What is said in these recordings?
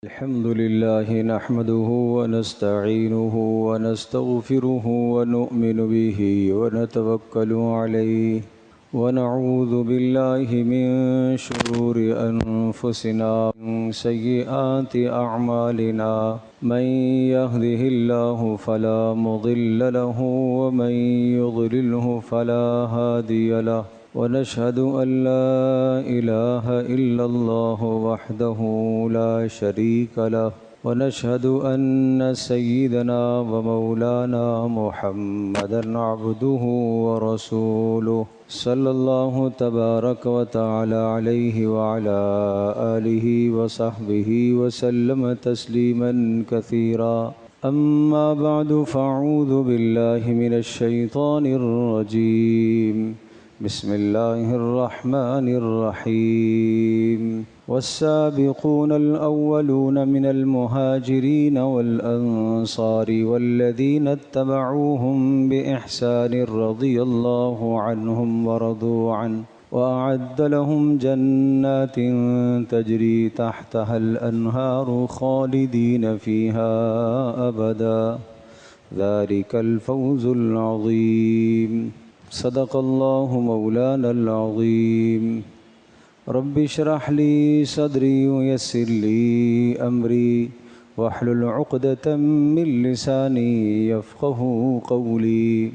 الحمد لله نحمده ونستعينه ونستغفره ونؤمن به ونتوكل عليه ونعوذ بالله من شرور أنفسنا ومن سيئات أعمالنا من يهده الله فلا مضل له ومن يضلله فلا هادي له ونشهد أن لا إله إلا الله وحده لا شريك له ونشهد أن سيدنا ومولانا محمدا عبده ورسوله صلى الله تبارك وتعالى عليه وعلى آله وصحبه وسلم تسليما كثيرا أما بعد فأعوذ بالله من الشيطان الرجيم بسم الله الرحمن الرحيم والسابقون الأولون من المهاجرين والأنصار والذين اتبعوهم بإحسان رضي الله عنهم ورضوا عنه وأعد لهم جنات تجري تحتها الأنهار خالدين فيها أبدا ذلك الفوز العظيم صدق الله مولانا العظيم رب اشرح لي صدري ويسر لي أمري واحلل عقدة من لساني يفقه قولي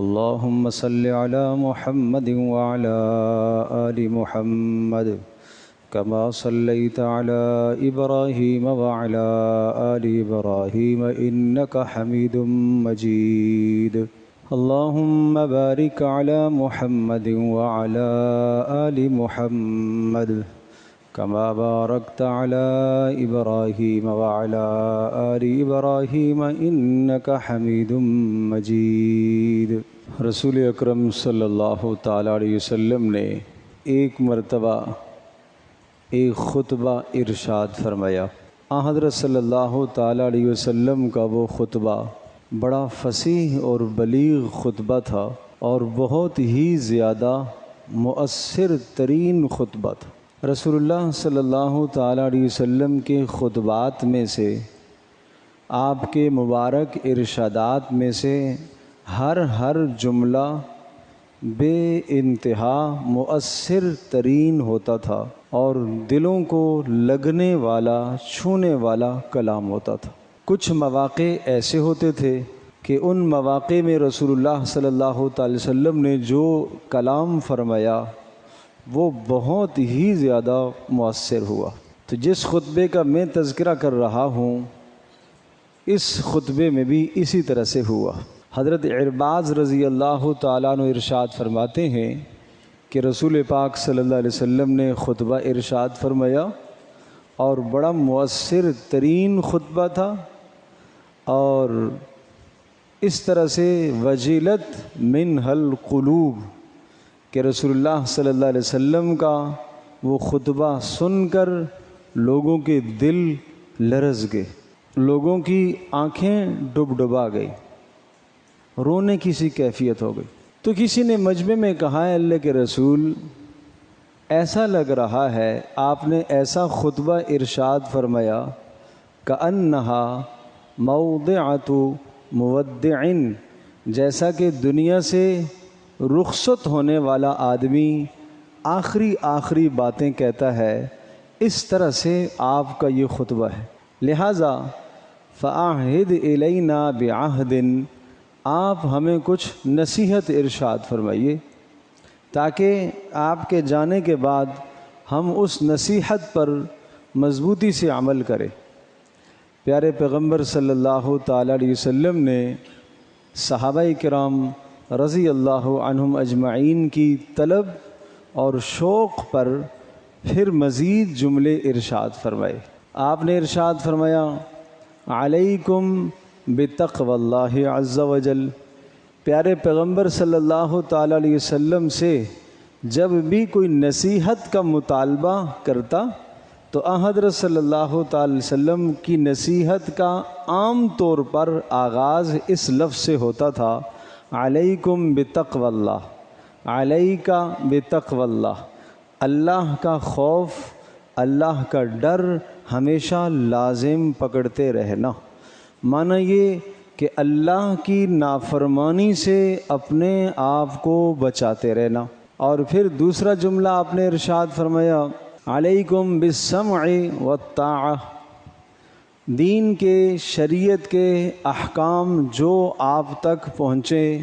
اللهم صل على محمد وعلى آل محمد كما صليت على إبراهيم وعلى آل إبراهيم إنك حميد مجيد اللهم بارك على محمد وعلى آل محمد كما باركت على إبراهيم وعلى آل إبراهيم إنك حميد مجيد۔ رسول اکرم صلی اللہ تعالیٰ علیہ وسلم نے ایک مرتبہ ایک خطبہ ارشاد فرمایا۔ حضرت صلی اللہ تعالیٰ علیہ وسلم کا وہ خطبہ بڑا فصیح اور بلیغ خطبہ تھا اور بہت ہی زیادہ مؤثر ترین خطبہ تھا۔ رسول اللہ صلی اللہ تعالیٰ علیہ وسلم کے خطبات میں سے، آپ کے مبارک ارشادات میں سے ہر جملہ بے انتہا مؤثر ترین ہوتا تھا اور دلوں کو لگنے والا، چھونے والا کلام ہوتا تھا۔ کچھ مواقع ایسے ہوتے تھے کہ ان مواقع میں رسول اللہ صلی اللہ تعالی وسلم نے جو کلام فرمایا وہ بہت ہی زیادہ مؤثر ہوا۔ تو جس خطبے کا میں تذکرہ کر رہا ہوں اس خطبے میں بھی اسی طرح سے ہوا۔ حضرت عرباض رضی اللہ تعالیٰ عنہ ارشاد فرماتے ہیں کہ رسول پاک صلی اللہ علیہ وسلم نے خطبہ ارشاد فرمایا اور بڑا مؤثر ترین خطبہ تھا، اور اس طرح سے وجلت منہ القلوب کہ رسول اللہ صلی اللہ علیہ وسلم کا وہ خطبہ سن کر لوگوں کے دل لرز گئے، لوگوں کی آنکھیں ڈبا گئی، رونے کی سی کیفیت ہو گئی۔ تو کسی نے مجمع میں کہا ہے اللہ کے رسول ایسا لگ رہا ہے آپ نے ایسا خطبہ ارشاد فرمایا کأنہا موضعۃ مودع، جیسا کہ دنیا سے رخصت ہونے والا آدمی آخری باتیں کہتا ہے، اس طرح سے آپ کا یہ خطبہ ہے۔ لہٰذا فَأَعْهِدْ إِلَيْنَا بِعَهْدٍ، آپ ہمیں کچھ نصیحت ارشاد فرمائیے تاکہ آپ کے جانے کے بعد ہم اس نصیحت پر مضبوطی سے عمل کریں۔ پیارے پیغمبر صلی اللہ تعالیٰ علیہ وسلم نے صحابہ کرام رضی اللہ عنہم اجمعین کی طلب اور شوق پر پھر مزید جملے ارشاد فرمائے۔ آپ نے ارشاد فرمایا علیکم بتقوی اللہ عز وجل۔ پیارے پیغمبر صلی اللہ تعالیٰ علیہ وسلم سے جب بھی کوئی نصیحت کا مطالبہ کرتا تو حضرت صلی اللہ تعالی وسلم کی نصیحت کا عام طور پر آغاز اس لفظ سے ہوتا تھا علیکم بتقوی اللہ، علیکا بتقوی اللہ، اللہ کا خوف، اللہ کا ڈر ہمیشہ لازم پکڑتے رہنا، معنی یہ کہ اللہ کی نافرمانی سے اپنے آپ کو بچاتے رہنا۔ اور پھر دوسرا جملہ آپ نے ارشاد فرمایا علیکم بالسمع والطاعہ، دین کے شریعت کے احکام جو آپ تک پہنچے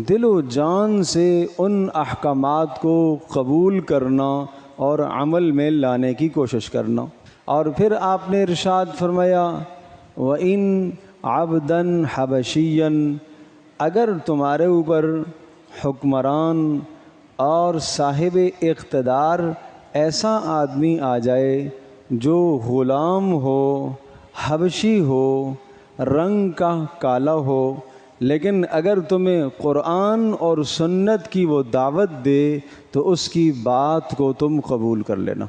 دل و جان سے ان احکامات کو قبول کرنا اور عمل میں لانے کی کوشش کرنا۔ اور پھر آپ نے ارشاد فرمایا وَإِن عَبْدًا حَبَشِيًّا، اگر تمہارے اوپر حکمران اور صاحب اقتدار ایسا آدمی آ جائے جو غلام ہو، حبشی ہو، رنگ کا کالا ہو، لیکن اگر تمہیں قرآن اور سنت کی وہ دعوت دے تو اس کی بات کو تم قبول کر لینا،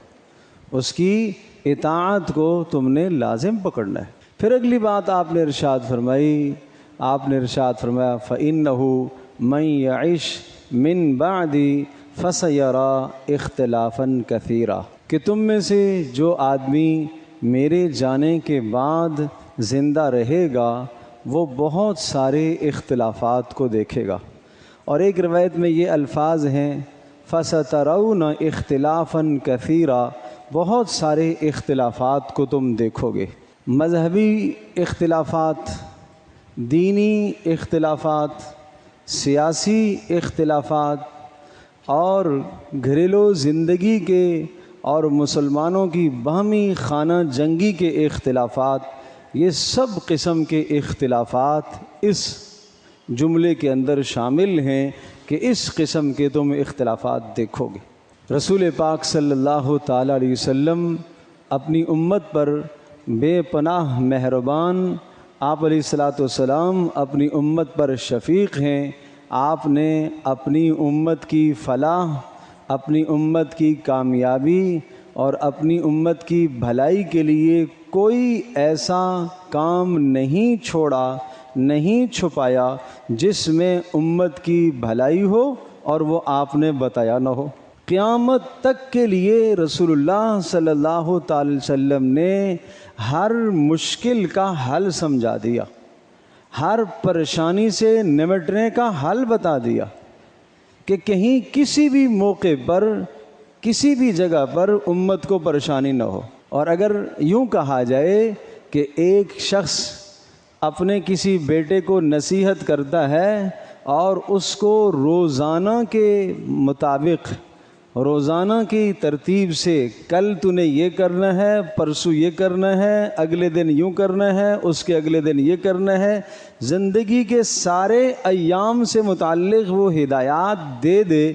اس کی اطاعت کو تم نے لازم پکڑنا ہے۔ پھر اگلی بات آپ نے ارشاد فرمائی، آپ نے ارشاد فرمایا فَإِنَّهُ مَن يَعِشْ مِن بَعْدِي فَسَيَرَىٰ اخْتِلَافًا كَثِيرًا، کہ تم میں سے جو آدمی میرے جانے کے بعد زندہ رہے گا وہ بہت سارے اختلافات کو دیکھے گا۔ اور ایک روایت میں یہ الفاظ ہیں فَسَتَرَوْنَ اخْتِلَافًا كَثِيرًا، بہت سارے اختلافات کو تم دیکھو گے، مذہبی اختلافات، دینی اختلافات، سیاسی اختلافات، اور گھریلو زندگی کے اور مسلمانوں کی باہمی خانہ جنگی کے اختلافات، یہ سب قسم کے اختلافات اس جملے کے اندر شامل ہیں کہ اس قسم کے تم اختلافات دیکھو گے۔ رسول پاک صلی اللہ تعالیٰ علیہ وسلم اپنی امت پر بے پناہ مہربان، آپ علیہ الصلاۃ والسلام اپنی امت پر شفیق ہیں۔ آپ نے اپنی امت کی فلاح، اپنی امت کی کامیابی اور اپنی امت کی بھلائی کے لیے کوئی ایسا کام نہیں چھوڑا، نہیں چھپایا جس میں امت کی بھلائی ہو اور وہ آپ نے بتایا نہ ہو۔ قیامت تک کے لیے رسول اللہ صلی اللہ تعالی وسلم نے ہر مشکل کا حل سمجھا دیا، ہر پریشانی سے نمٹنے کا حل بتا دیا کہ کہیں کسی بھی موقع پر کسی بھی جگہ پر امت کو پریشانی نہ ہو۔ اور اگر یوں کہا جائے کہ ایک شخص اپنے کسی بیٹے کو نصیحت کرتا ہے اور اس کو روزانہ کے مطابق، روزانہ کی ترتیب سے کل تو نے یہ کرنا ہے، پرسوں یہ کرنا ہے، اگلے دن یوں کرنا ہے، اس کے اگلے دن یہ کرنا ہے، زندگی کے سارے ایام سے متعلق وہ ہدایات دے دے،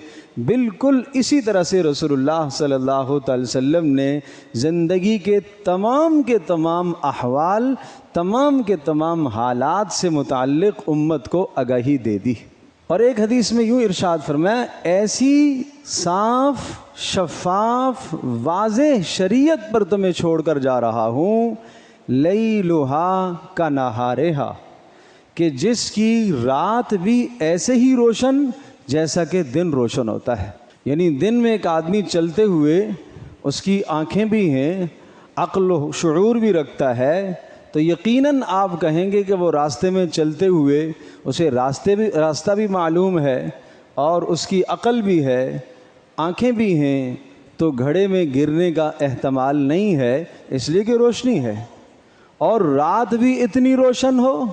بالکل اسی طرح سے رسول اللہ صلی اللہ تعالی وسلم نے زندگی کے تمام احوال، تمام کے تمام حالات سے متعلق امت کو آگاہی دے دی۔ اور ایک حدیث میں یوں ارشاد فرمایا ایسی صاف شفاف واضح شریعت پر تمہیں چھوڑ کر جا رہا ہوں لیلھا کنہارھا، کہ جس کی رات بھی ایسے ہی روشن جیسا کہ دن روشن ہوتا ہے۔ یعنی دن میں ایک آدمی چلتے ہوئے اس کی آنکھیں بھی ہیں، عقل و شعور بھی رکھتا ہے، تو یقیناً آپ کہیں گے کہ وہ راستے میں چلتے ہوئے اسے راستہ بھی معلوم ہے اور اس کی عقل بھی ہے، آنکھیں بھی ہیں، تو گھڑے میں گرنے کا احتمال نہیں ہے، اس لیے کہ روشنی ہے۔ اور رات بھی اتنی روشن ہو،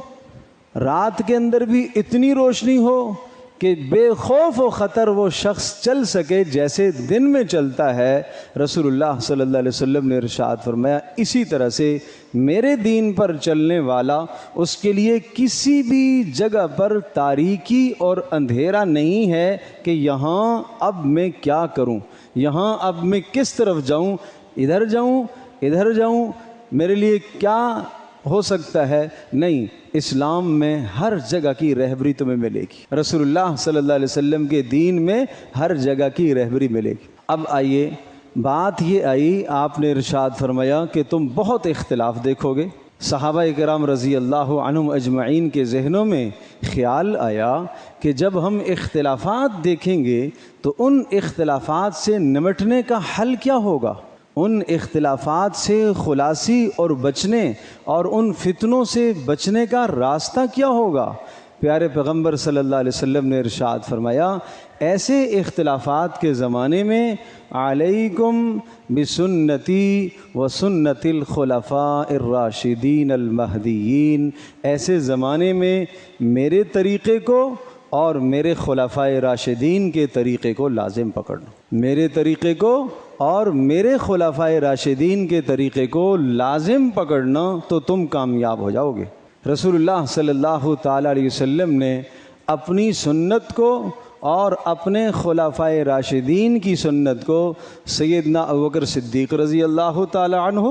رات کے اندر بھی اتنی روشنی ہو کہ بے خوف و خطر وہ شخص چل سکے جیسے دن میں چلتا ہے۔ رسول اللہ صلی اللہ علیہ وسلم نے ارشاد فرمایا اسی طرح سے میرے دین پر چلنے والا، اس کے لیے کسی بھی جگہ پر تاریکی اور اندھیرا نہیں ہے کہ یہاں اب میں کیا کروں، یہاں اب میں کس طرف جاؤں، ادھر جاؤں، میرے لیے کیا ہو سکتا ہے۔ نہیں، اسلام میں ہر جگہ کی رہبری تمہیں ملے گی، رسول اللہ صلی اللہ علیہ وسلم کے دین میں ہر جگہ کی رہبری ملے گی۔ اب آئیے، بات یہ آئی، آپ نے ارشاد فرمایا کہ تم بہت اختلاف دیکھو گے۔ صحابہ کرام رضی اللہ عنہم اجمعین کے ذہنوں میں خیال آیا کہ جب ہم اختلافات دیکھیں گے تو ان اختلافات سے نمٹنے کا حل کیا ہوگا، ان اختلافات سے خلاصی اور بچنے اور ان فتنوں سے بچنے کا راستہ کیا ہوگا؟ پیارے پیغمبر صلی اللہ علیہ وسلم نے ارشاد فرمایا، ایسے اختلافات کے زمانے میں علیکم بسنتی و سنت الخلفاء الراشدین المہدیین، ایسے زمانے میں میرے طریقے کو اور میرے خلفاء راشدین کے طریقے کو لازم پکڑنا، میرے طریقے کو اور میرے خلفاء راشدین کے طریقے کو لازم پکڑنا تو تم کامیاب ہو جاؤ گے۔ رسول اللہ صلی اللہ تعالیٰ علیہ وسلم نے اپنی سنت کو اور اپنے خلفاء راشدین کی سنت کو سیدنا ابوبکر صدیق رضی اللہ تعالی عنہ،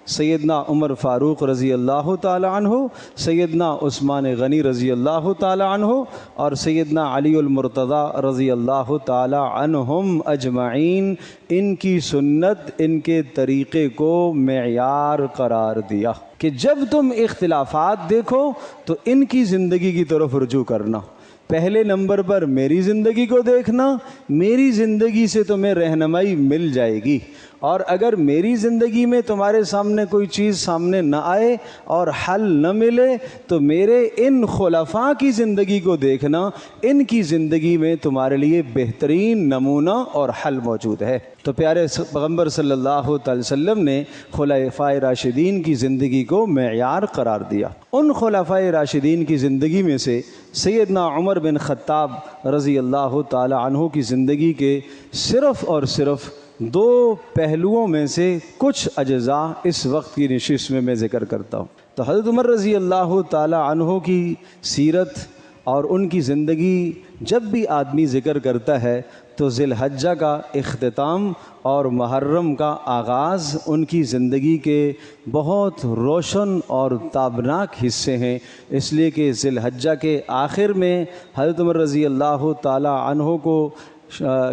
سیدنا عمر فاروق رضی اللہ تعالی عنہ، سیدنا عثمان غنی رضی اللہ تعالی عنہ اور سیدنا علی المرتضی رضی اللہ تعالی عنہم اجمعین، ان کی سنت، ان کے طریقے کو معیار قرار دیا کہ جب تم اختلافات دیکھو تو ان کی زندگی کی طرف رجوع کرنا۔ پہلے نمبر پر میری زندگی کو دیکھنا، میری زندگی سے تمہیں رہنمائی مل جائے گی، اور اگر میری زندگی میں تمہارے سامنے کوئی چیز سامنے نہ آئے اور حل نہ ملے تو میرے ان خلفاء کی زندگی کو دیکھنا، ان کی زندگی میں تمہارے لیے بہترین نمونہ اور حل موجود ہے۔ تو پیارے پیغمبر صلی اللہ علیہ وسلم نے خلفاء راشدین کی زندگی کو معیار قرار دیا۔ ان خلفاء راشدین کی زندگی میں سے سیدنا عمر بن خطاب رضی اللہ تعالی عنہ کی زندگی کے صرف اور صرف دو پہلوؤں میں سے کچھ اجزاء اس وقت کی نشست میں ذکر کرتا ہوں۔ تو حضرت عمر رضی اللہ تعالی عنہ کی سیرت اور ان کی زندگی جب بھی آدمی ذکر کرتا ہے تو ذی الحجہ کا اختتام اور محرم کا آغاز ان کی زندگی کے بہت روشن اور تابناک حصے ہیں، اس لیے کہ ذی الحجہ کے آخر میں حضرت عمر رضی اللہ تعالی عنہ کو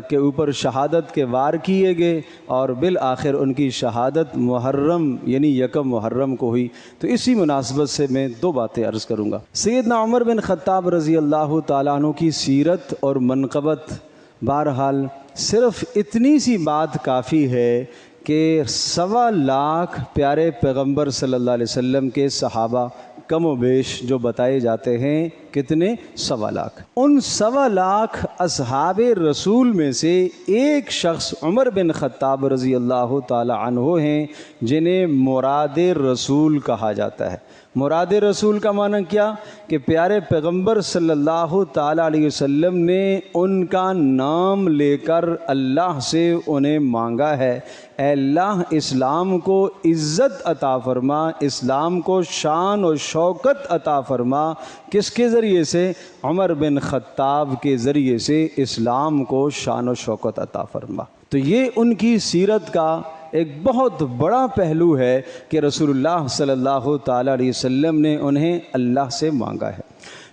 کے اوپر شہادت کے وار کیے گئے اور بالآخر ان کی شہادت محرم یعنی یکم محرم کو ہوئی۔ تو اسی مناسبت سے میں دو باتیں عرض کروں گا۔ سیدنا عمر بن خطاب رضی اللہ تعالیٰ عنہ کی سیرت اور منقبت، بہرحال صرف اتنی سی بات کافی ہے کہ 1.25 لاکھ پیارے پیغمبر صلی اللہ علیہ وسلم کے صحابہ کم و بیش جو بتائے جاتے ہیں، کتنے؟ 1.25 لاکھ۔ ان 1.25 لاکھ اصحاب رسول میں سے ایک شخص عمر بن خطاب رضی اللہ تعالی عنہ ہیں جنہیں مراد رسول کہا جاتا ہے۔ مراد رسول کا معنی کیا؟ کہ پیارے پیغمبر صلی اللہ تعالی علیہ وسلم نے ان کا نام لے کر اللہ سے انہیں مانگا ہے، اے اللہ اسلام کو عزت عطا فرما، اسلام کو شان و شوکت عطا فرما۔ کس کے ذریعے سے؟ عمر بن خطاب کے ذریعے سے اسلام کو شان و شوکت عطا فرما۔ تو یہ ان کی سیرت کا ایک بہت بڑا پہلو ہے کہ رسول اللہ صلی اللہ تعالی علیہ وسلم نے انہیں اللہ سے مانگا ہے۔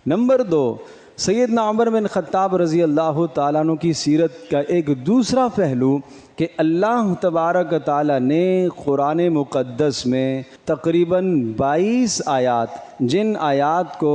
نمبر 2، سیدنا عمر بن خطاب رضی اللہ تعالیٰ عنہ کی سیرت کا ایک دوسرا پہلو کہ اللہ تبارک تعالیٰ نے قرآن مقدس میں تقریباً 22 آیات، جن آیات کو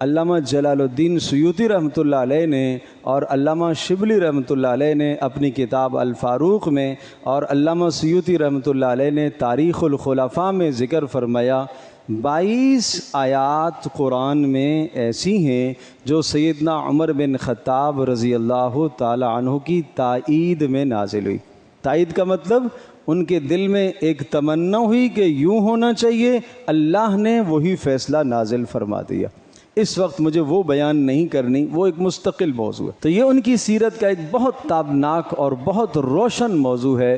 علامہ جلال الدین سیوطی رحمۃ اللہ علیہ نے اور علامہ شبلی رحمۃ اللہ علیہ نے اپنی کتاب الفاروق میں اور علامہ سیوطی رحمۃ اللہ علیہ نے تاریخ الخلفاء میں ذکر فرمایا، 22 آیات قرآن میں ایسی ہیں جو سیدنا عمر بن خطاب رضی اللہ تعالی عنہ کی تائید میں نازل ہوئی۔ تائید کا مطلب ان کے دل میں ایک تمنا ہوئی کہ یوں ہونا چاہیے، اللہ نے وہی فیصلہ نازل فرما دیا۔ اس وقت مجھے وہ بیان نہیں کرنی، وہ ایک مستقل موضوع ہے۔ تو یہ ان کی سیرت کا ایک بہت تابناک اور بہت روشن موضوع ہے۔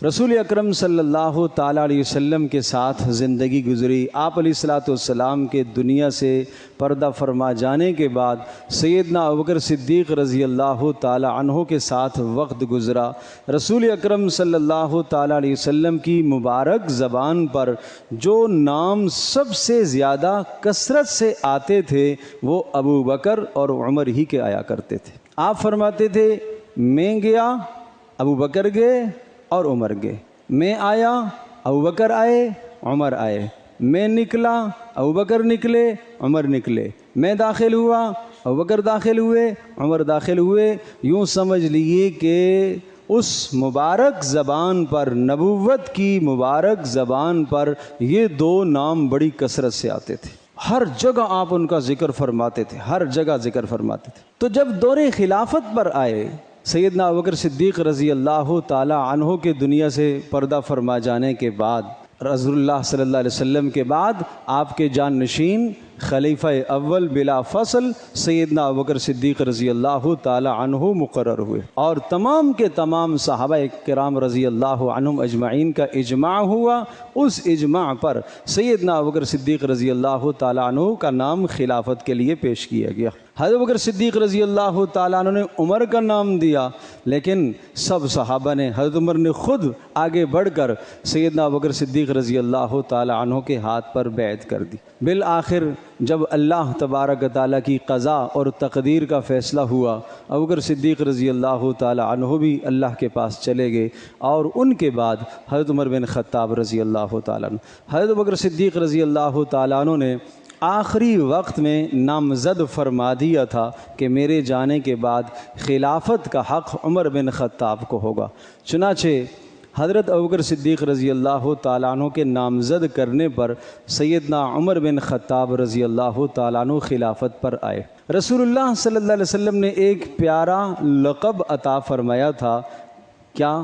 رسول اکرم صلی اللہ تعالیٰ علیہ وسلم کے ساتھ زندگی گزری، آپ علیہ الصلاۃ والسلام کے دنیا سے پردہ فرما جانے کے بعد سیدنا ابوبکر صدیق رضی اللہ تعالیٰ عنہ کے ساتھ وقت گزرا۔ رسول اکرم صلی اللہ تعالیٰ علیہ وسلم کی مبارک زبان پر جو نام سب سے زیادہ کثرت سے آتے تھے وہ ابو بکر اور عمر ہی کے آیا کرتے تھے۔ آپ فرماتے تھے میں گیا، ابو بکر گئے اور عمر گئے، میں آیا، ابو بکر آئے، عمر آئے، میں نکلا، ابو بکر نکلے، عمر نکلے، میں داخل ہوا، ابو بکر داخل ہوئے، عمر داخل ہوئے۔ یوں سمجھ لیجیے کہ اس مبارک زبان پر، نبوت کی مبارک زبان پر یہ دو نام بڑی کثرت سے آتے تھے، ہر جگہ آپ ان کا ذکر فرماتے تھے، ہر جگہ ذکر فرماتے تھے۔ تو جب دور خلافت پر آئے، سیدنا ابوبکر صدیق رضی اللہ تعالی عنہ کے دنیا سے پردہ فرما جانے کے بعد، رسول اللہ صلی اللہ علیہ وسلم کے بعد آپ کے جان نشین خلیفہ اول بلا فصل سیدنا ابوبکر صدیق رضی اللہ تعالی عنہ مقرر ہوئے، اور تمام کے تمام صحابہ کرام رضی اللہ عنہم اجمعین کا اجماع ہوا۔ اس اجماع پر سیدنا ابوبکر صدیق رضی اللہ تعالی عنہ کا نام خلافت کے لیے پیش کیا گیا۔ حضرت ابوبکر صدیق رضی اللہ تعالیٰ عنہ نے عمر کا نام دیا، لیکن سب صحابہ نے، حضرت عمر نے خود آگے بڑھ کر سیدنا ابوبکر صدیق رضی اللہ تعالیٰ عنہ کے ہاتھ پر بیعت کر دی۔ بالآخر جب اللہ تبارک تعالیٰ کی قضا اور تقدیر کا فیصلہ ہوا، ابوبکر صدیق رضی اللہ تعالیٰ عنہ بھی اللہ کے پاس چلے گئے، اور ان کے بعد حضرت عمر بن خطاب رضی اللہ تعالیٰ عنہ، حضرت ابوبکر صدیق رضی اللہ تعالیٰ عنہ نے آخری وقت میں نامزد فرما دیا تھا کہ میرے جانے کے بعد خلافت کا حق عمر بن خطاب کو ہوگا۔ چنانچہ حضرت ابوبکر صدیق رضی اللہ تعالیٰ عنہ کے نامزد کرنے پر سیدنا عمر بن خطاب رضی اللہ تعالیٰ عنہ خلافت پر آئے۔ رسول اللہ صلی اللہ علیہ وسلم نے ایک پیارا لقب عطا فرمایا تھا، کیا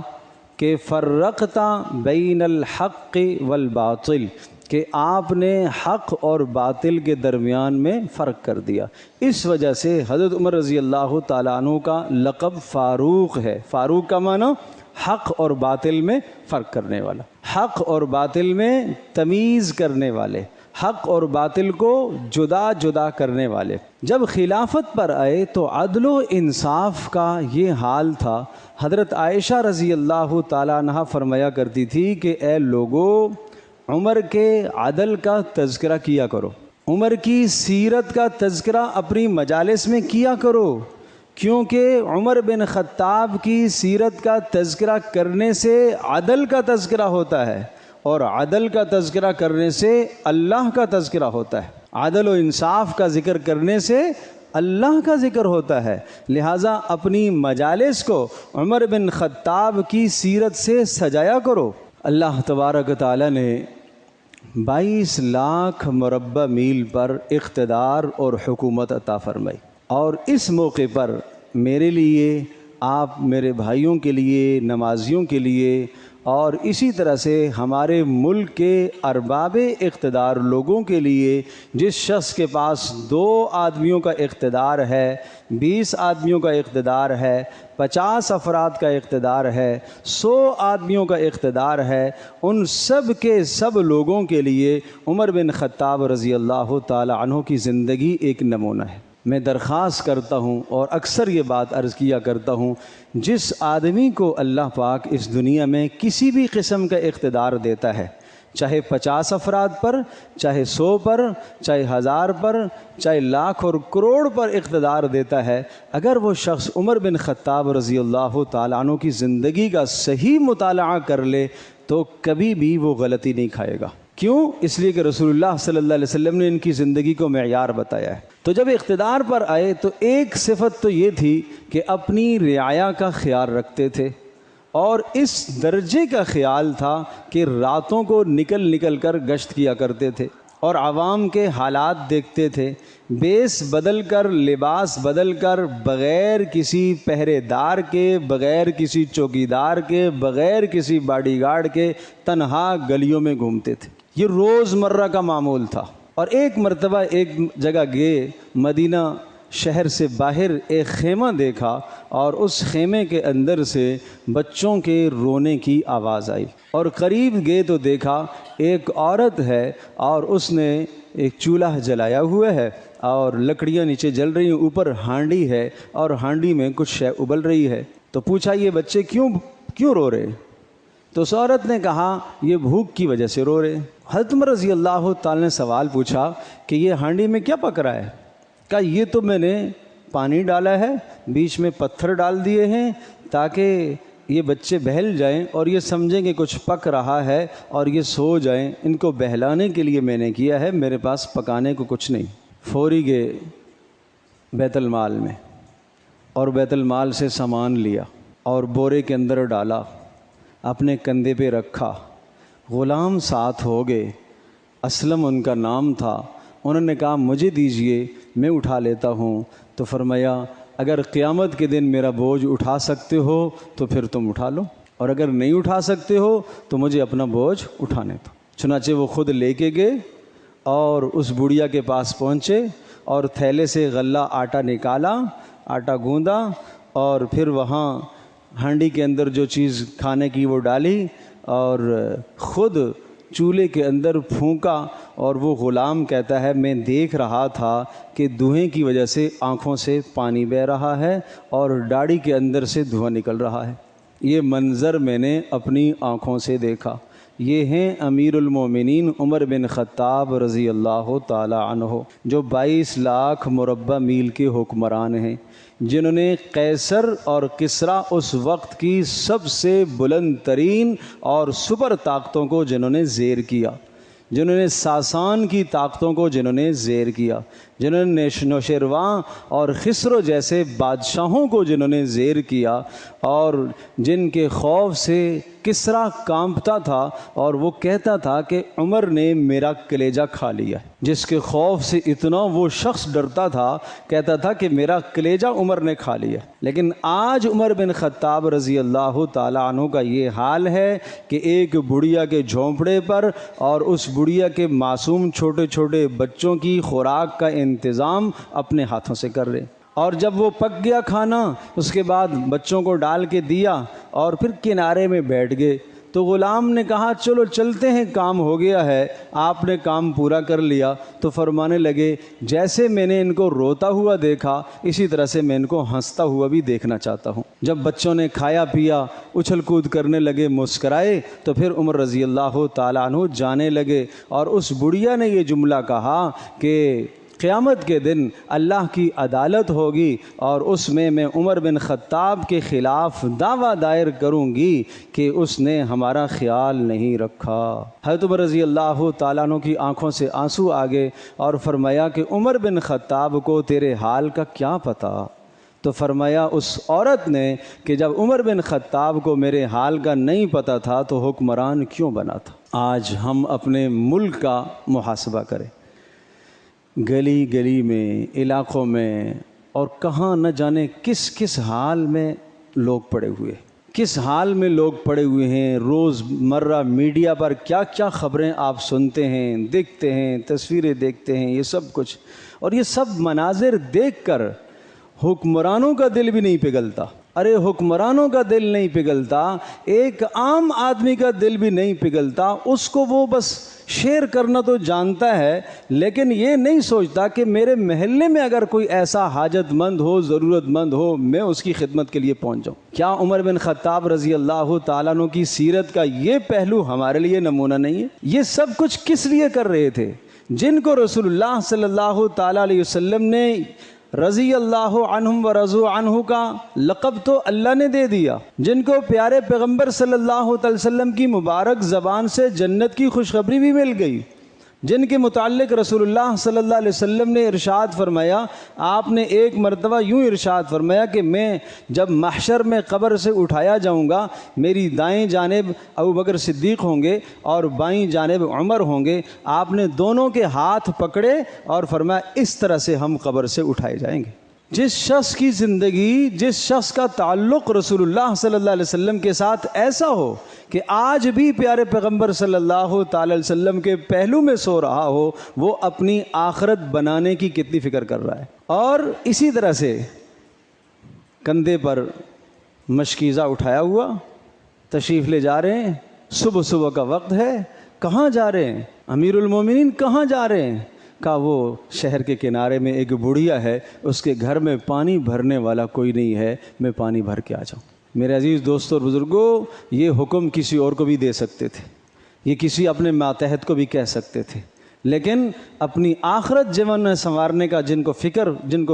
کہ فرقتا بین الحق والباطل، کہ آپ نے حق اور باطل کے درمیان میں فرق کر دیا۔ اس وجہ سے حضرت عمر رضی اللہ تعالیٰ عنہ کا لقب فاروق ہے۔ فاروق کا معنی حق اور باطل میں فرق کرنے والا، حق اور باطل میں تمیز کرنے والے، حق اور باطل کو جدا جدا کرنے والے۔ جب خلافت پر آئے تو عدل و انصاف کا یہ حال تھا۔ حضرت عائشہ رضی اللہ تعالیٰ عنہ فرمایا کرتی تھی کہ اے لوگو، عمر کے عدل کا تذکرہ کیا کرو، عمر کی سیرت کا تذکرہ اپنی مجالس میں کیا کرو، کیونکہ عمر بن خطاب کی سیرت کا تذکرہ کرنے سے عدل کا تذکرہ ہوتا ہے، اور عدل کا تذکرہ کرنے سے اللہ کا تذکرہ ہوتا ہے، عدل و انصاف کا ذکر کرنے سے اللہ کا ذکر ہوتا ہے۔ لہٰذا اپنی مجالس کو عمر بن خطاب کی سیرت سے سجایا کرو۔ اللہ تبارک تعالیٰ نے 22 لاکھ مربع میل پر اقتدار اور حکومت عطا فرمائی، اور اس موقع پر میرے لیے، آپ میرے بھائیوں کے لیے، نمازیوں کے لیے، اور اسی طرح سے ہمارے ملک کے ارباب اقتدار لوگوں کے لیے، جس شخص کے پاس 2 آدمیوں کا اقتدار ہے، 20 آدمیوں کا اقتدار ہے، 50 افراد کا اقتدار ہے، 100 آدمیوں کا اقتدار ہے، ان سب کے سب لوگوں کے لیے عمر بن خطاب رضی اللہ تعالی عنہ کی زندگی ایک نمونہ ہے۔ میں درخواست کرتا ہوں اور اکثر یہ بات عرض کیا کرتا ہوں، جس آدمی کو اللہ پاک اس دنیا میں کسی بھی قسم کا اقتدار دیتا ہے، چاہے 50 افراد پر، چاہے 100 پر، چاہے 1000 پر، چاہے لاکھ اور کروڑ پر اقتدار دیتا ہے، اگر وہ شخص عمر بن خطاب رضی اللہ تعالیٰ عنہ کی زندگی کا صحیح مطالعہ کر لے تو کبھی بھی وہ غلطی نہیں کھائے گا۔ کیوں؟ اس لیے کہ رسول اللہ صلی اللہ علیہ وسلم نے ان کی زندگی کو معیار بتایا ہے۔ تو جب اقتدار پر آئے تو ایک صفت تو یہ تھی کہ اپنی رعایا کا خیال رکھتے تھے، اور اس درجے کا خیال تھا کہ راتوں کو نکل نکل کر گشت کیا کرتے تھے، اور عوام کے حالات دیکھتے تھے، بیس بدل کر، لباس بدل کر، بغیر کسی پہرے دار کے، بغیر کسی چوکیدار کے، بغیر کسی باڈی گارڈ کے تنہا گلیوں میں گھومتے تھے۔ یہ روز مرہ کا معمول تھا۔ اور ایک مرتبہ ایک جگہ گئے، مدینہ شہر سے باہر ایک خیمہ دیکھا، اور اس خیمے کے اندر سے بچوں کے رونے کی آواز آئی، اور قریب گئے تو دیکھا ایک عورت ہے، اور اس نے ایک چولہا جلایا ہوا ہے، اور لکڑیاں نیچے جل رہی ہیں، اوپر ہانڈی ہے، اور ہانڈی میں کچھ شے ابل رہی ہے۔ تو پوچھا یہ بچے کیوں رو رہے؟ تو اس عورت نے کہا یہ بھوک کی وجہ سے رو رہے۔ حضرت عمر رضی اللہ تعالی نے سوال پوچھا کہ یہ ہانڈی میں کیا پک رہا ہے؟ کہا یہ تو میں نے پانی ڈالا ہے، بیچ میں پتھر ڈال دیے ہیں تاکہ یہ بچے بہل جائیں اور یہ سمجھیں کہ کچھ پک رہا ہے اور یہ سو جائیں، ان کو بہلانے کے لیے میں نے کیا ہے، میرے پاس پکانے کو کچھ نہیں۔ فوری گئے بیت المال میں، اور بیت المال سے سامان لیا، اور بورے کے اندر ڈالا، اپنے کندھے پہ رکھا، غلام ساتھ ہو گئے، اسلم ان کا نام تھا، انہوں نے کہا مجھے دیجئے میں اٹھا لیتا ہوں، تو فرمایا اگر قیامت کے دن میرا بوجھ اٹھا سکتے ہو تو پھر تم اٹھا لو، اور اگر نہیں اٹھا سکتے ہو تو مجھے اپنا بوجھ اٹھانے دو۔ چنانچہ وہ خود لے کے گئے اور اس بڑھیا کے پاس پہنچے اور تھیلے سے غلہ آٹا نکالا، آٹا گوندا، اور پھر وہاں ہانڈی کے اندر جو چیز کھانے کی وہ ڈالی اور خود چولہے کے اندر پھونکا، اور وہ غلام کہتا ہے میں دیکھ رہا تھا کہ دھوئیں کی وجہ سے آنکھوں سے پانی بہہ رہا ہے اور داڑھی کے اندر سے دھواں نکل رہا ہے۔ یہ منظر میں نے اپنی آنکھوں سے دیکھا۔ یہ ہیں امیر المومنین عمر بن خطاب رضی اللہ تعالی عنہ، جو 22 لاکھ مربع میل کے حکمران ہیں، جنہوں نے قیصر اور کسریٰ اس وقت کی سب سے بلند ترین اور سپر طاقتوں کو جنہوں نے زیر کیا، جنہوں نے ساسان کی طاقتوں کو جنہوں نے زیر کیا، جنہوں نے نوشیروان اور خسرو جیسے بادشاہوں کو جنہوں نے زیر کیا، اور جن کے خوف سے کسریٰ کانپتا تھا اور وہ کہتا تھا کہ عمر نے میرا کلیجہ کھا لیا، جس کے خوف سے اتنا وہ شخص ڈرتا تھا، کہتا تھا کہ میرا کلیجہ عمر نے کھا لیا۔ لیکن آج عمر بن خطاب رضی اللہ تعالیٰ عنہ کا یہ حال ہے کہ ایک بڑھیا کے جھونپڑے پر اور اس بڑھیا کے معصوم چھوٹے چھوٹے بچوں کی خوراک کا انتظام اپنے ہاتھوں سے کر رہے، اور جب وہ پک گیا کھانا اس کے بعد بچوں کو ڈال کے دیا اور پھر کنارے میں بیٹھ گئے، تو غلام نے کہا چلو چلتے ہیں، کام ہو گیا ہے، آپ نے کام پورا کر لیا۔ تو فرمانے لگے جیسے میں نے ان کو روتا ہوا دیکھا اسی طرح سے میں ان کو ہنستا ہوا بھی دیکھنا چاہتا ہوں۔ جب بچوں نے کھایا پیا، اچھل کود کرنے لگے، مسکرائے، تو پھر عمر رضی اللہ تعالیٰ عنہ جانے لگے، اور اس بڑھیا نے یہ جملہ کہا کہ قیامت کے دن اللہ کی عدالت ہوگی اور اس میں عمر بن خطاب کے خلاف دعویٰ دائر کروں گی کہ اس نے ہمارا خیال نہیں رکھا۔ حضرت عمر رضی اللہ تعالیٰ عنہ کی آنکھوں سے آنسو آ گئے اور فرمایا کہ عمر بن خطاب کو تیرے حال کا کیا پتہ؟ تو فرمایا اس عورت نے کہ جب عمر بن خطاب کو میرے حال کا نہیں پتہ تھا تو حکمران کیوں بنا تھا؟ آج ہم اپنے ملک کا محاسبہ کریں، گلی گلی میں، علاقوں میں، اور کہاں نہ جانے کس کس حال میں لوگ پڑے ہوئے، کس حال میں لوگ پڑے ہوئے ہیں۔ روز مرہ میڈیا پر کیا کیا خبریں آپ سنتے ہیں، دیکھتے ہیں، تصویریں دیکھتے ہیں، یہ سب کچھ، اور یہ سب مناظر دیکھ کر حکمرانوں کا دل بھی نہیں پگھلتا۔ ارے حکمرانوں کا دل نہیں پگھلتا، ایک عام آدمی کا دل بھی نہیں پگھلتا، اس کو وہ بس شیئر کرنا تو جانتا ہے، لیکن یہ نہیں سوچتا کہ میرے محلے میں اگر کوئی ایسا حاجت مند ہو، ضرورت مند ہو، میں اس کی خدمت کے لیے پہنچ جاؤں۔ کیا عمر بن خطاب رضی اللہ تعالیٰ عنہ کی سیرت کا یہ پہلو ہمارے لیے نمونہ نہیں ہے؟ یہ سب کچھ کس لیے کر رہے تھے؟ جن کو رسول اللہ صلی اللہ تعالیٰ علیہ وسلم نے رضی اللہ عنہم و رضوا عنہ کا لقب تو اللہ نے دے دیا، جن کو پیارے پیغمبر صلی اللہ علیہ وسلم کی مبارک زبان سے جنت کی خوشخبری بھی مل گئی، جن کے متعلق رسول اللہ صلی اللہ علیہ وسلم نے ارشاد فرمایا، آپ نے ایک مرتبہ یوں ارشاد فرمایا کہ میں جب محشر میں قبر سے اٹھایا جاؤں گا، میری دائیں جانب ابوبکر صدیق ہوں گے اور بائیں جانب عمر ہوں گے، آپ نے دونوں کے ہاتھ پکڑے اور فرمایا اس طرح سے ہم قبر سے اٹھائے جائیں گے۔ جس شخص کی زندگی، جس شخص کا تعلق رسول اللہ صلی اللہ علیہ وسلم کے ساتھ ایسا ہو کہ آج بھی پیارے پیغمبر صلی اللہ تعالی علیہ وسلم کے پہلو میں سو رہا ہو، وہ اپنی آخرت بنانے کی کتنی فکر کر رہا ہے۔ اور اسی طرح سے کندھے پر مشکیزہ اٹھایا ہوا تشریف لے جا رہے ہیں، صبح صبح کا وقت ہے، کہاں جا رہے ہیں؟ امیر المومنین کہاں جا رہے ہیں؟ کہا وہ شہر کے کنارے میں ایک بڑھیا ہے، اس کے گھر میں پانی بھرنے والا کوئی نہیں ہے، میں پانی بھر کے آ جاؤں۔ میرے عزیز دوستوں اور بزرگوں، یہ حکم کسی اور کو بھی دے سکتے تھے، یہ کسی اپنے ماتحت کو بھی کہہ سکتے تھے، لیکن اپنی آخرت جیون سنوارنے کا جن کو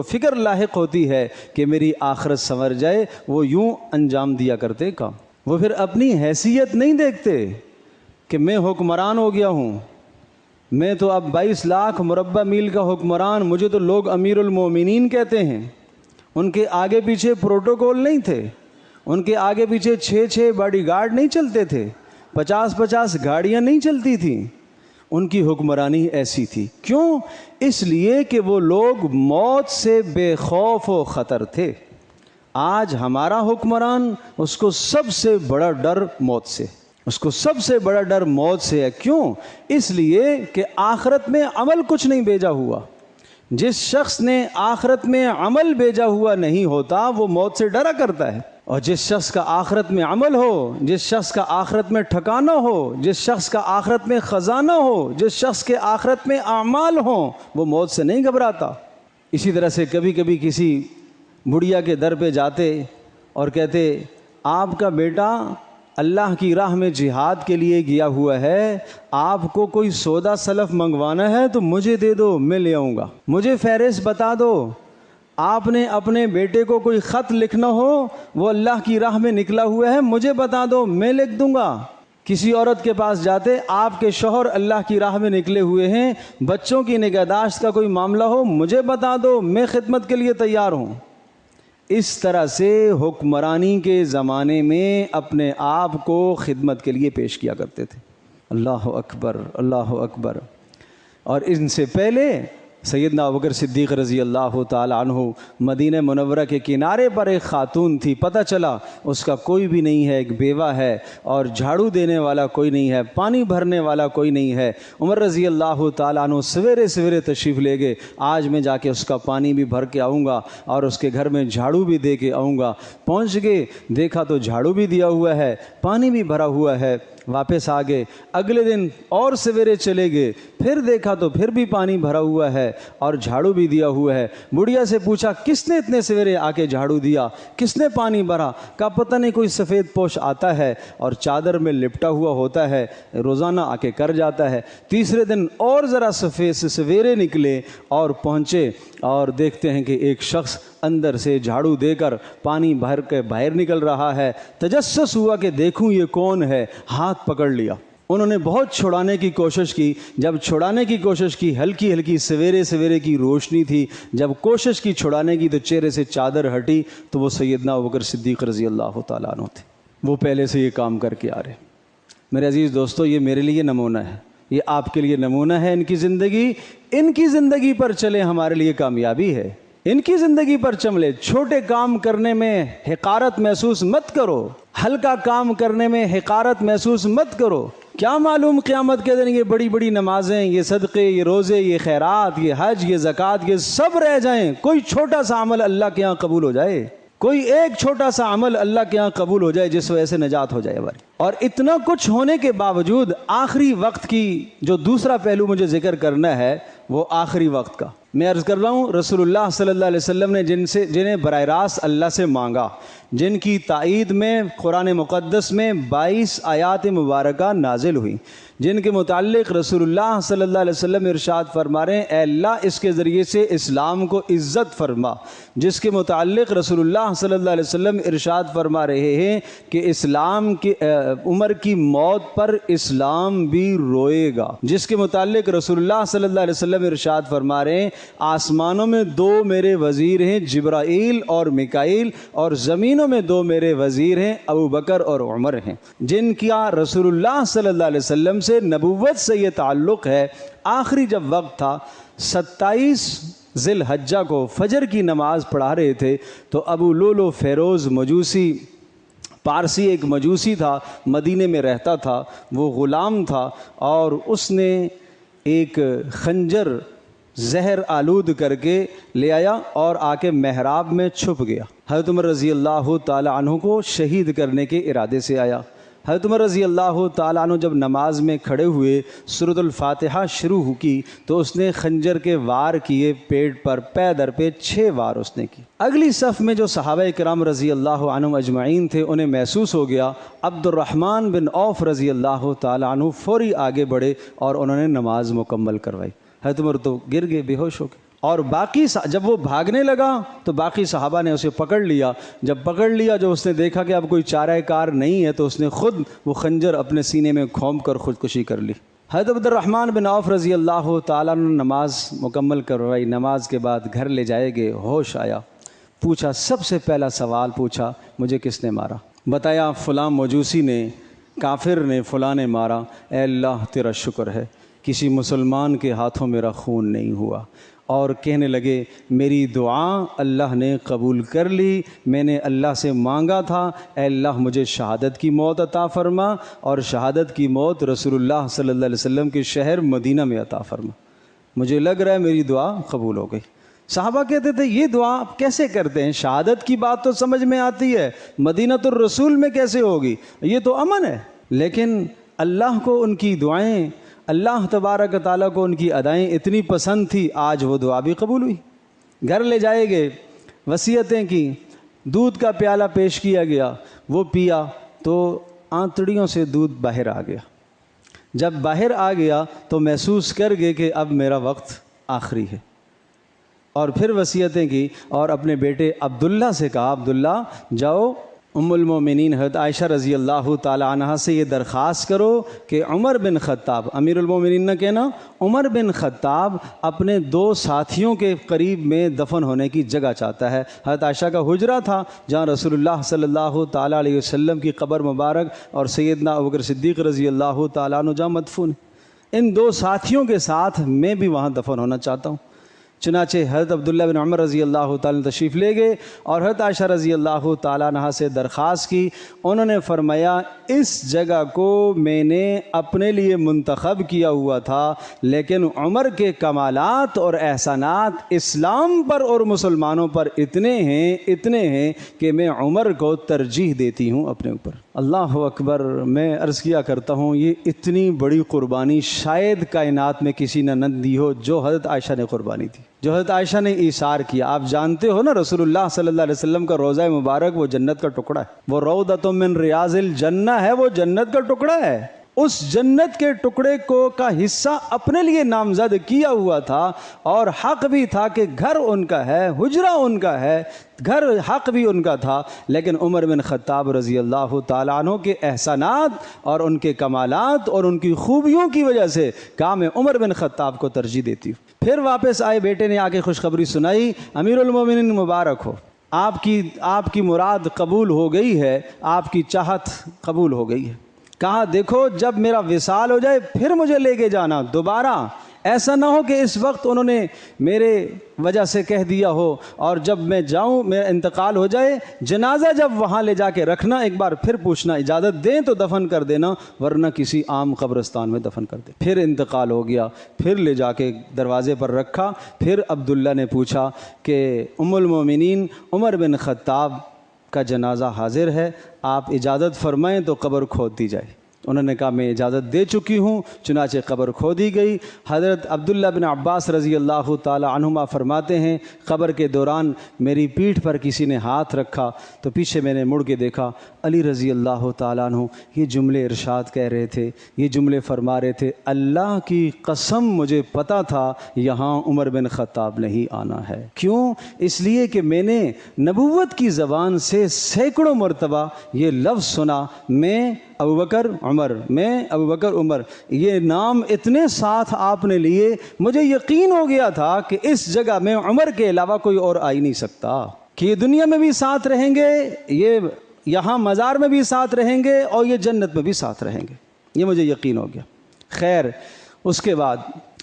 فکر لاحق ہوتی ہے کہ میری آخرت سنور جائے، وہ یوں انجام دیا کرتے کام۔ وہ پھر اپنی حیثیت نہیں دیکھتے کہ میں حکمران ہو گیا ہوں، میں تو اب 22 لاکھ مربع میل کا حکمران، مجھے تو لوگ امیر المومنین کہتے ہیں۔ ان کے آگے پیچھے پروٹوکول نہیں تھے، ان کے آگے پیچھے 6 باڈی گارڈ نہیں چلتے تھے، 50 گاڑیاں نہیں چلتی تھیں، ان کی حکمرانی ایسی تھی۔ کیوں؟ اس لیے کہ وہ لوگ موت سے بے خوف و خطر تھے۔ آج ہمارا حکمران، اس کو سب سے بڑا ڈر موت سے، اس کو سب سے بڑا ڈر موت سے ہے۔ کیوں؟ اس لیے کہ آخرت میں عمل کچھ نہیں بھیجا ہوا۔ جس شخص نے آخرت میں عمل بھیجا ہوا نہیں ہوتا وہ موت سے ڈرا کرتا ہے، اور جس شخص کا آخرت میں عمل ہو، جس شخص کا آخرت میں ٹھکانہ ہو، جس شخص کا آخرت میں خزانہ ہو، جس شخص کے آخرت میں اعمال ہوں، وہ موت سے نہیں گھبراتا۔ اسی طرح سے کبھی کبھی کسی بڑھیا کے در پہ جاتے اور کہتے آپ کا بیٹا اللہ کی راہ میں جہاد کے لیے گیا ہوا ہے، آپ کو کوئی سودا سلف منگوانا ہے تو مجھے دے دو، میں لے آؤں گا، مجھے فہرست بتا دو۔ آپ نے اپنے بیٹے کو کوئی خط لکھنا ہو، وہ اللہ کی راہ میں نکلا ہوا ہے، مجھے بتا دو، میں لکھ دوں گا۔ کسی عورت کے پاس جاتے، آپ کے شوہر اللہ کی راہ میں نکلے ہوئے ہیں، بچوں کی نگہداشت کا کوئی معاملہ ہو، مجھے بتا دو، میں خدمت کے لیے تیار ہوں۔ اس طرح سے حکمرانی کے زمانے میں اپنے آپ کو خدمت کے لیے پیش کیا کرتے تھے۔ اللہ اکبر، اللہ اکبر۔ اور ان سے پہلے سیدنا ابوبکر صدیق رضی اللہ تعالی عنہ، مدینہ منورہ کے کنارے پر ایک خاتون تھی، پتہ چلا اس کا کوئی بھی نہیں ہے، ایک بیوہ ہے، اور جھاڑو دینے والا کوئی نہیں ہے، پانی بھرنے والا کوئی نہیں ہے۔ عمر رضی اللہ تعالی عنہ سویرے سویرے تشریف لے گئے، آج میں جا کے اس کا پانی بھی بھر کے آؤں گا اور اس کے گھر میں جھاڑو بھی دے کے آؤں گا۔ پہنچ گئے، دیکھا تو جھاڑو بھی دیا ہوا ہے، پانی بھی بھرا ہوا ہے، واپس آ گئے۔ اگلے دن اور سویرے چلے گئے، پھر دیکھا تو پھر بھی پانی بھرا ہوا ہے اور جھاڑو بھی دیا ہوا ہے۔ بڑھیا سے پوچھا کس نے اتنے سویرے آ کے جھاڑو دیا، کس نے پانی بھرا؟ کہا پتہ نہیں، کوئی سفید پوش آتا ہے اور چادر میں لپٹا ہوا ہوتا ہے، روزانہ آ کے کر جاتا ہے۔ تیسرے دن اور ذرا سویرے نکلے اور پہنچے اور دیکھتے ہیں کہ ایک شخص اندر سے جھاڑو دے کر پانی بھر کے باہر نکل رہا ہے۔ تجسس ہوا کہ دیکھوں یہ کون ہے، ہاتھ پکڑ لیا۔ انہوں نے بہت چھڑانے کی کوشش کی، جب چھڑانے کی کوشش کی، ہلکی ہلکی سویرے سویرے کی روشنی تھی، جب کوشش کی چھڑانے کی تو چہرے سے چادر ہٹی تو وہ سیدنا ابوبکر صدیق رضی اللہ تعالیٰ عنہ تھے۔ وہ پہلے سے یہ کام کر کے آ رہے۔ میرے عزیز دوستو، یہ میرے لیے نمونہ ہے، یہ آپ کے لیے نمونہ ہے۔ ان کی زندگی پر چلے، ہمارے لیے کامیابی ہے۔ ان کی زندگی پر چملے، چھوٹے کام کرنے میں حقارت محسوس مت کرو، ہلکا کام کرنے میں حقارت محسوس مت کرو۔ کیا معلوم قیامت کے دن یہ بڑی بڑی نمازیں، یہ صدقے، یہ روزے، یہ خیرات، یہ حج، یہ زکوٰۃ، یہ سب رہ جائیں، کوئی چھوٹا سا عمل اللہ کے ہاں قبول ہو جائے، کوئی ایک چھوٹا سا عمل اللہ کے ہاں قبول ہو جائے جس وجہ سے نجات ہو جائے ہماری۔ اور اتنا کچھ ہونے کے باوجود آخری وقت کی جو دوسرا پہلو مجھے ذکر کرنا ہے وہ آخری وقت کا۔ میں عرض کر رہا ہوں، رسول اللہ صلی اللہ علیہ وسلم نے جنہیں براہ راست اللہ سے مانگا، جن کی تائید میں قرآن مقدس میں 22 آیات مبارکہ نازل ہوئی، جن کے متعلق رسول اللہ صلی اللہ علیہ وسلم ارشاد فرما رہے ہیں اے اللہ اس کے ذریعے سے اسلام کو عزت فرما، جس کے متعلق رسول اللہ صلی اللہ علیہ وسلم ارشاد فرما رہے ہیں کہ اسلام کی عمر کی موت پر اسلام بھی روئے گا، جس کے متعلق رسول اللہ صلی اللہ علیہ وسلم ارشاد فرما رہے ہیں آسمانوں میں 2 میرے وزیر ہیں، جبرائیل اور میکائیل، اور زمینوں میں 2 میرے وزیر ہیں، ابو بکر اور عمر ہیں، جن کا رسول اللہ صلی اللہ علیہ وسلم سے نبوت سے یہ تعلق ہے۔ آخری جب وقت تھا، 27 ذی الحجہ کو فجر کی نماز پڑھا رہے تھے تو ابو لولو فیروز مجوسی، پارسی ایک مجوسی تھا، مدینے میں رہتا تھا، وہ غلام تھا، اور اس نے ایک خنجر زہر آلود کر کے لے آیا اور آ کے محراب میں چھپ گیا۔ حضرت عمر رضی اللہ تعالی عنہ کو شہید کرنے کے ارادے سے آیا۔ حضرت عمر رضی اللہ تعالیٰ عنہ جب نماز میں کھڑے ہوئے، سورۃ الفاتحہ شروع کی تو اس نے خنجر کے وار کیے پیٹ پر، پے در پہ 6 وار اس نے کی۔ اگلی صف میں جو صحابہ کرام رضی اللہ عنہم اجمعین تھے انہیں محسوس ہو گیا۔ عبد الرحمن بن عوف رضی اللہ تعالیٰ عنہ فوری آگے بڑھے اور انہوں نے نماز مکمل کروائی۔ حضرت عمر تو گر گئے، بے ہوش ہو گئے، اور باقی جب وہ بھاگنے لگا تو باقی صحابہ نے اسے پکڑ لیا۔ جب پکڑ لیا، جو اس نے دیکھا کہ اب کوئی چارہ کار نہیں ہے تو اس نے خود وہ خنجر اپنے سینے میں کھوم کر خودکشی کر لی۔ حضرت عبد الرحمن بن عوف رضی اللہ تعالیٰ نے نماز مکمل کروائی۔ نماز کے بعد گھر لے جائے گئے، ہوش آیا پوچھا، سب سے پہلا سوال پوچھا مجھے کس نے مارا؟ بتایا فلاں موجوسی نے، کافر نے، فلاں نے مارا۔ اے اللہ تیرا شکر ہے کسی مسلمان کے ہاتھوں میرا خون نہیں ہوا۔ اور کہنے لگے میری دعا اللہ نے قبول کر لی، میں نے اللہ سے مانگا تھا اے اللہ مجھے شہادت کی موت عطا فرما، اور شہادت کی موت رسول اللہ صلی اللہ علیہ وسلم کے شہر مدینہ میں عطا فرما۔ مجھے لگ رہا ہے میری دعا قبول ہو گئی۔ صحابہ کہتے تھے یہ دعا آپ کیسے کرتے ہیں؟ شہادت کی بات تو سمجھ میں آتی ہے، مدینۃ الرسول میں کیسے ہوگی؟ یہ تو امن ہے۔ لیکن اللہ کو ان کی دعائیں، اللہ تبارک و تعالیٰ کو ان کی ادائیں اتنی پسند تھی، آج وہ دعا بھی قبول ہوئی۔ گھر لے جائے گئے، وصیتیں کی، دودھ کا پیالہ پیش کیا گیا، وہ پیا تو آنتڑیوں سے دودھ باہر آ گیا۔ جب باہر آ گیا تو محسوس کر گئے کہ اب میرا وقت آخری ہے، اور پھر وصیتیں کی اور اپنے بیٹے عبداللہ سے کہا عبداللہ جاؤ ام المومنین حضرت عائشہ رضی اللہ تعالی عنہا سے یہ درخواست کرو کہ عمر بن خطاب، امیر المومنین نہ کہنا، عمر بن خطاب اپنے 2 ساتھیوں کے قریب میں دفن ہونے کی جگہ چاہتا ہے۔ حضرت عائشہ کا حجرہ تھا جہاں رسول اللہ صلی اللہ تعالی علیہ وسلم کی قبر مبارک اور سیدنا ابوبکر صدیق رضی اللہ تعالیٰ عنہ جہاں مدفون ہے، ان 2 ساتھیوں کے ساتھ میں بھی وہاں دفن ہونا چاہتا ہوں۔ چنانچہ حضرت عبداللہ بن عمر رضی اللہ تعالیٰ تشریف لے گئے اور حضرت عائشہ رضی اللہ تعالیٰ عنہا سے درخواست کی۔ انہوں نے فرمایا اس جگہ کو میں نے اپنے لیے منتخب کیا ہوا تھا، لیکن عمر کے کمالات اور احسانات اسلام پر اور مسلمانوں پر اتنے ہیں کہ میں عمر کو ترجیح دیتی ہوں اپنے اوپر۔ اللہ اکبر۔ میں عرض کیا کرتا ہوں یہ اتنی بڑی قربانی شاید کائنات میں کسی نے نہ دی ہو جو حضرت عائشہ نے قربانی دی، جو حضرت عائشہ نے ایثار کیا۔ آپ جانتے ہو نا رسول اللہ صلی اللہ علیہ وسلم کا روضہ مبارک وہ جنت کا ٹکڑا ہے، وہ روضۃ من ریاض الجنہ ہے، وہ جنت کا ٹکڑا ہے۔ اس جنت کے ٹکڑے کو کا حصہ اپنے لیے نامزد کیا ہوا تھا، اور حق بھی تھا کہ گھر ان کا ہے، حجرہ ان کا ہے، گھر حق بھی ان کا تھا، لیکن عمر بن خطاب رضی اللہ تعالیٰ عنہ کے احسانات اور ان کے کمالات اور ان کی خوبیوں کی وجہ سے کہا میں عمر بن خطاب کو ترجیح دیتی ہوں۔ پھر واپس آئے، بیٹے نے آ کے خوشخبری سنائی، امیر المومنین مبارک ہو، آپ کی مراد قبول ہو گئی ہے، آپ کی چاہت قبول ہو گئی ہے۔ کہا دیکھو جب میرا وصال ہو جائے پھر مجھے لے کے جانا دوبارہ، ایسا نہ ہو کہ اس وقت انہوں نے میرے وجہ سے کہہ دیا ہو، اور جب میں جاؤں میرا انتقال ہو جائے، جنازہ جب وہاں لے جا کے رکھنا، ایک بار پھر پوچھنا، اجازت دیں تو دفن کر دینا، ورنہ کسی عام قبرستان میں دفن کر دے۔ پھر انتقال ہو گیا، پھر لے جا کے دروازے پر رکھا۔ پھر عبداللہ نے پوچھا کہ ام المومنین عمر بن خطاب کا جنازہ حاضر ہے، آپ اجازت فرمائیں تو قبر کھود دی جائے۔ انہوں نے کہا میں اجازت دے چکی ہوں، چنانچہ قبر کھودی گئی۔ حضرت عبداللہ بن عباس رضی اللہ تعالی عنہما فرماتے ہیں قبر کے دوران میری پیٹھ پر کسی نے ہاتھ رکھا تو پیچھے میں نے مڑ کے دیکھا، علی رضی اللہ تعالیٰ عنہ یہ جملے ارشاد کہہ رہے تھے، یہ جملے فرما رہے تھے، اللہ کی قسم مجھے پتا تھا یہاں عمر بن خطاب نہیں آنا ہے۔ کیوں؟ اس لیے کہ میں نے نبوت کی زبان سے سینکڑوں مرتبہ یہ لفظ سنا، میں ابوبکر عمر، میں ابوبکر عمر، یہ نام اتنے ساتھ آپ نے لیے، مجھے یقین ہو گیا تھا کہ اس جگہ میں عمر کے علاوہ کوئی اور آ ہی نہیں سکتا، کہ یہ دنیا میں بھی ساتھ رہیں گے، یہ یہاں مزار میں بھی ساتھ رہیں گے، اور یہ جنت میں بھی ساتھ رہیں گے، یہ مجھے یقین ہو گیا۔ خیر اس کے بعد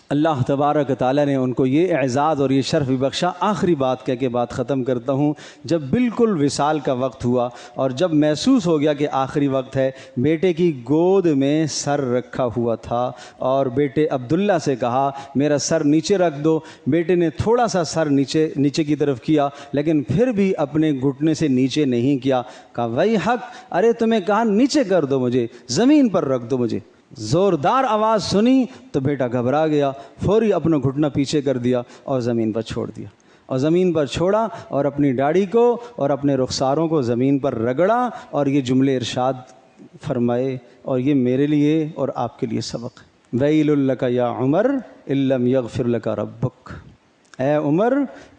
اللہ تبارک تعالیٰ نے ان کو یہ اعزاز اور یہ شرف بخشا۔ آخری بات کہہ کے بات ختم کرتا ہوں، جب بالکل وصال کا وقت ہوا اور جب محسوس ہو گیا کہ آخری وقت ہے، بیٹے کی گود میں سر رکھا ہوا تھا اور بیٹے عبداللہ سے کہا میرا سر نیچے رکھ دو۔ بیٹے نے تھوڑا سا سر نیچے کی طرف کیا، لیکن پھر بھی اپنے گھٹنے سے نیچے نہیں کیا۔ کہا وہی حق، ارے تمہیں کہا نیچے کر دو، مجھے زمین پر رکھ دو مجھے۔ زوردار آواز سنی تو بیٹا گھبرا گیا، فوری اپنا گھٹنا پیچھے کر دیا اور زمین پر چھوڑ دیا، اور زمین پر چھوڑا اور اپنی داڑھی کو اور اپنے رخساروں کو زمین پر رگڑا اور یہ جملے ارشاد فرمائے، اور یہ میرے لیے اور آپ کے لیے سبق ہے۔ ویل لک یا عمر ان لم یغفر لک ربک، اے عمر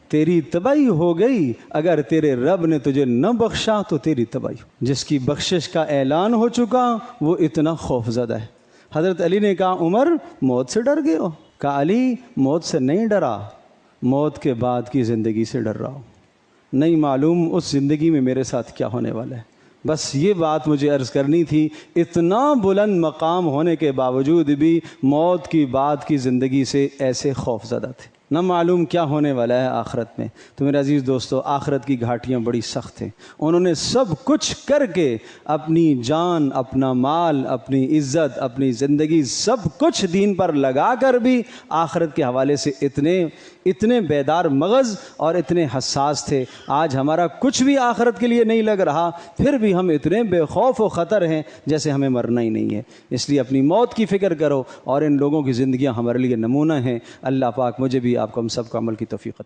تیری تباہی ہو گئی اگر تیرے رب نے تجھے نہ بخشا تو تیری تباہی۔ جس کی بخشش کا اعلان ہو چکا وہ اتنا خوف زدہ ہے۔ حضرت علی نے کہا عمر موت سے ڈر گئے ہو؟ کہا علی موت سے نہیں ڈرا، موت کے بعد کی زندگی سے ڈر رہا ہوں۔ نہیں معلوم اس زندگی میں میرے ساتھ کیا ہونے والا ہے۔ بس یہ بات مجھے عرض کرنی تھی۔ اتنا بلند مقام ہونے کے باوجود بھی موت کی بات کی زندگی سے ایسے خوف زدہ تھے، نہ معلوم کیا ہونے والا ہے آخرت میں۔ تو میرے عزیز دوستو، آخرت کی گھاٹیاں بڑی سخت ہیں۔ انہوں نے سب کچھ کر کے اپنی جان، اپنا مال، اپنی عزت، اپنی زندگی سب کچھ دین پر لگا کر بھی آخرت کے حوالے سے اتنے بیدار مغز اور اتنے حساس تھے۔ آج ہمارا کچھ بھی آخرت کے لیے نہیں لگ رہا، پھر بھی ہم اتنے بے خوف و خطر ہیں جیسے ہمیں مرنا ہی نہیں ہے۔ اس لیے اپنی موت کی فکر کرو، اور ان لوگوں کی زندگیاں ہمارے لیے نمونہ ہیں۔ اللہ پاک مجھے بھی، آپ کو، ہم سب کو عمل کی توفیق عطا